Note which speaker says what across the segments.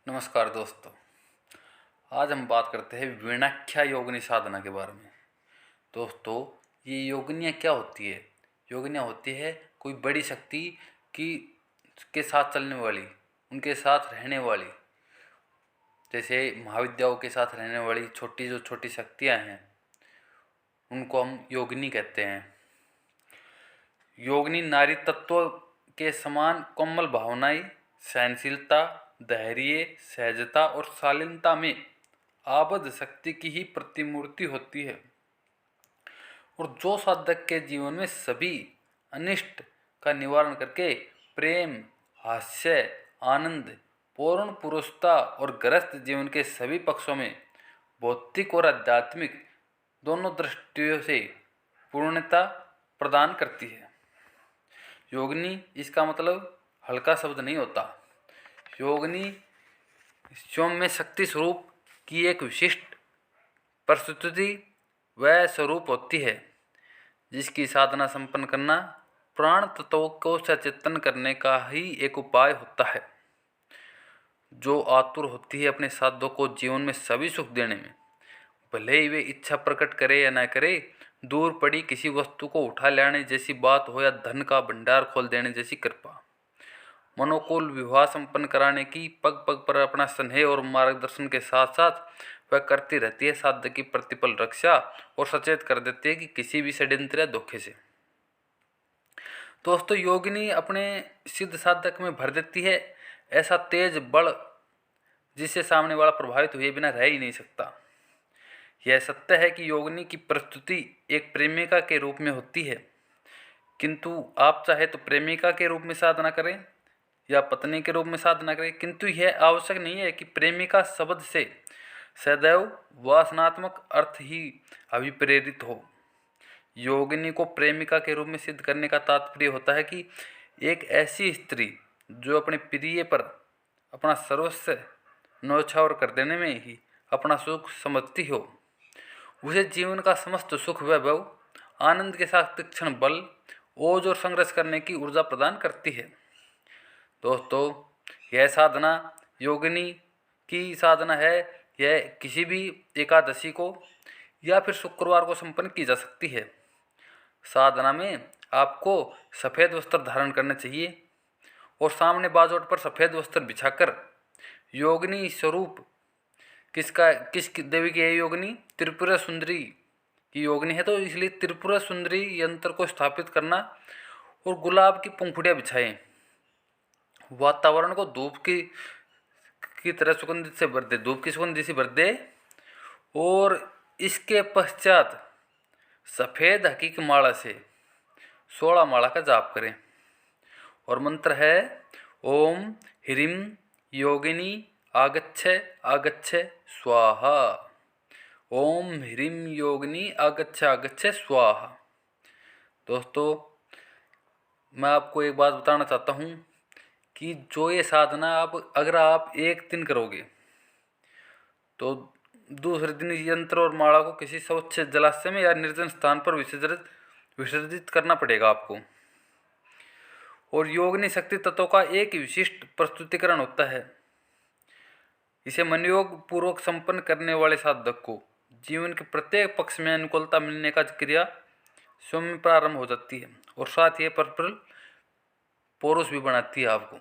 Speaker 1: नमस्कार दोस्तों। आज हम बात करते हैं विणाख्या योगिनी साधना के बारे में। दोस्तों, ये योगिनियाँ क्या होती है? योगिनियाँ होती है कोई बड़ी शक्ति की के साथ चलने वाली, उनके साथ रहने वाली, जैसे महाविद्याओं के साथ रहने वाली छोटी शक्तियाँ हैं, उनको हम योगिनी कहते हैं। योगिनी नारी तत्व के समान कोमल भावनाएं, सहनशीलता, धैर्य, सहजता और शालीनता में आबद्ध शक्ति की ही प्रतिमूर्ति होती है, और जो साधक के जीवन में सभी अनिष्ट का निवारण करके प्रेम, हास्य, आनंद, पूर्ण पुरुषता और ग्रस्त जीवन के सभी पक्षों में भौतिक और आध्यात्मिक दोनों दृष्टियों से पूर्णता प्रदान करती है। योगिनी इसका मतलब हल्का शब्द नहीं होता। योगिनी स्वयं में शक्ति स्वरूप की एक विशिष्ट प्रस्तुति व स्वरूप होती है, जिसकी साधना संपन्न करना प्राण तत्वों को सचेतन करने का ही एक उपाय होता है। जो आतुर होती है अपने साधकों को जीवन में सभी सुख देने में, भले ही वे इच्छा प्रकट करे या न करे, दूर पड़ी किसी वस्तु को उठा लाने जैसी बात हो या धन का भंडार खोल देने जैसी कृपा, मनोकूल विवाह संपन्न कराने की पग पग पर अपना स्नेह और मार्गदर्शन के साथ साथ वह करती रहती है साधक की प्रतिपल रक्षा और सचेत कर देती है कि किसी भी षड्यंत्र या धोखे से। दोस्तों, योगिनी अपने सिद्ध साधक में भर देती है ऐसा तेज बल जिससे सामने वाला प्रभावित हुए बिना रह ही नहीं सकता। यह सत्य है कि योगिनी की प्रस्तुति एक प्रेमिका के रूप में होती है, किंतु आप चाहे तो प्रेमिका के रूप में साधना करें या पत्नी के रूप में साधना करें, किंतु यह आवश्यक नहीं है कि प्रेमिका शब्द से सदैव वासनात्मक अर्थ ही अभिप्रेरित हो। योगिनी को प्रेमिका के रूप में सिद्ध करने का तात्पर्य होता है कि एक ऐसी स्त्री जो अपने प्रिय पर अपना सर्वस्व न्यौछावर कर देने में ही अपना सुख समझती हो, उसे जीवन का समस्त सुख वैभव आनंद के साथ तीक्ष्ण बल, ओज और संघर्ष करने की ऊर्जा प्रदान करती है। दोस्तों, यह साधना योगिनी की साधना है। यह किसी भी एकादशी को या फिर शुक्रवार को संपन्न की जा सकती है। साधना में आपको सफ़ेद वस्त्र धारण करने चाहिए और सामने बाजोट पर सफ़ेद वस्त्र बिछाकर योगिनी स्वरूप किस देवी की है योगिनी? त्रिपुरा सुंदरी की योगिनी है, तो इसलिए त्रिपुरा सुंदरी यंत्र को स्थापित करना और गुलाब की पंखुड़ियाँ बिछाएं। वातावरण को धूप की तरह सुगंधित से भर दे, धूप की सुगंधी से भर दे, और इसके पश्चात सफ़ेद हकी की माला से 16 माला का जाप करें। और मंत्र है ओम ह्रीं योगिनी आगच्छ आगच्छ स्वाहा। ओम ह्रीं योगिनी आगच्छ आगच्छ स्वाहा। दोस्तों, मैं आपको एक बात बताना चाहता हूँ कि जो ये साधना अगर आप एक दिन करोगे तो दूसरे दिन यंत्र और माला को किसी स्वच्छ जलाशय में या निर्जन स्थान पर विसर्जित करना पड़ेगा आपको। और योगिनी शक्ति तत्व का एक विशिष्ट प्रस्तुतिकरण होता है। इसे मनयोग पूर्वक संपन्न करने वाले साधक को जीवन के प्रत्येक पक्ष में अनुकूलता मिलने का क्रिया स्वयं में प्रारंभ हो जाती है, और साथ ही परस्पर पौरुष भी बनाती है आपको।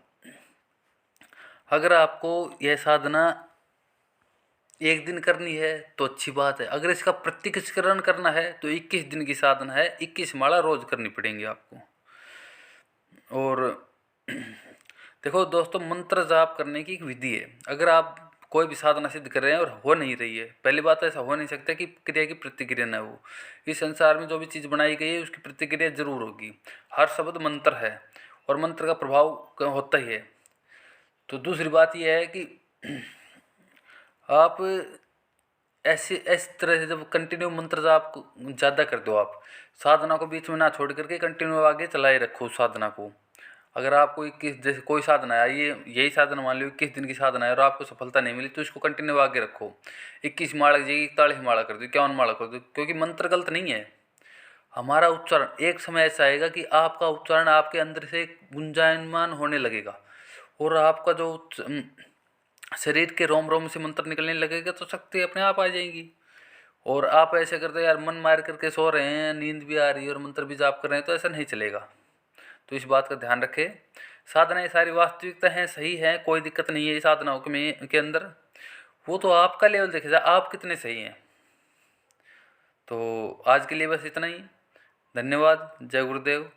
Speaker 1: अगर आपको यह साधना एक दिन करनी है तो अच्छी बात है। अगर इसका प्रत्यक्षीकरण करना है तो 21 दिन की साधना है, 21 माला रोज करनी पड़ेंगी आपको। और देखो दोस्तों, मंत्र जाप करने की एक विधि है। अगर आप कोई भी साधना सिद्ध कर रहे हैं और हो नहीं रही है, पहली बात ऐसा हो नहीं सकता कि क्रिया की प्रतिक्रिया न हो। इस संसार में जो भी चीज़ बनाई गई है उसकी प्रतिक्रिया जरूर होगी। हर शब्द मंत्र है और मंत्र का प्रभाव होता ही है। तो दूसरी बात यह है कि आप इस तरह से जब कंटिन्यू मंत्र जाप ज़्यादा कर दो, आप साधना को बीच में ना छोड़ करके कंटिन्यू आगे चलाए रखो साधना को। अगर आपको 21 जैसे कोई साधना है, ये यही साधना मान लो 21 दिन की साधना है और आपको सफलता नहीं मिली, तो इसको कंटिन्यू आगे रखो। 21 माला की जगह 41 माला कर दो, 51 माला कर दो, क्योंकि मंत्र गलत नहीं है। हमारा उच्चारण एक समय ऐसा आएगा कि आपका उच्चारण आपके अंदर से गुंजायमान होने लगेगा, और आपका जो शरीर के रोम रोम से मंत्र निकलने लगेगा तो शक्ति अपने आप आ जाएगी। और आप ऐसे करते यार मन मार करके सो रहे हैं, नींद भी आ रही है और मंत्र भी जाप कर रहे हैं, तो ऐसा नहीं चलेगा। तो इस बात का ध्यान रखें। साधनाएं सारी वास्तविकता हैं, सही है, कोई दिक्कत नहीं है इस साधनाओं के अंदर। वो तो आपका लेवल देखेगा आप कितने सही हैं। तो आज के लिए बस इतना ही। धन्यवाद। जय गुरुदेव।